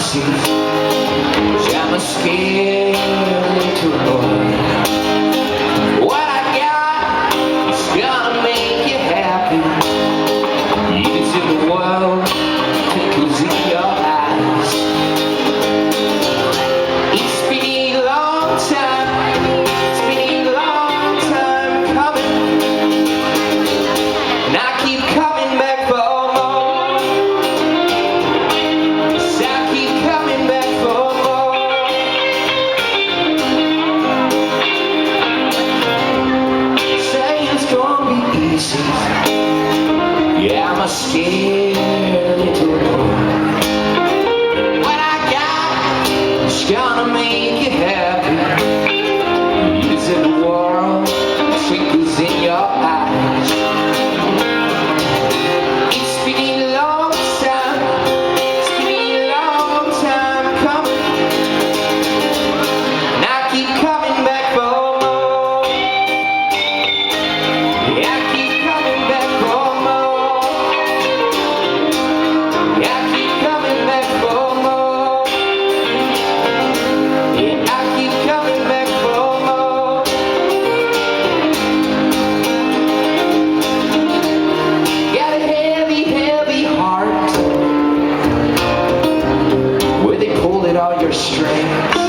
easy, 'cause I'm a scared little boy. What I got is gonna make you happy. Years in the world, twinkles in your eyes. It's been a long time, it's been a long time coming, and I keep coming back for more. Yes, I keep coming back for more. Say it's gonna be easy. Yeah, I'm a scared little boy. What I got is gonna make you happy. Years in the world, twinkles in your eyes. It's been a long time, it's been a long time coming, and I keep coming back for more. Yeah, I keep coming back for more. Yeah, I keep coming back for more. Yeah, I keep coming back for more. Got a heavy, heavy heart, where they pulled at all your strings.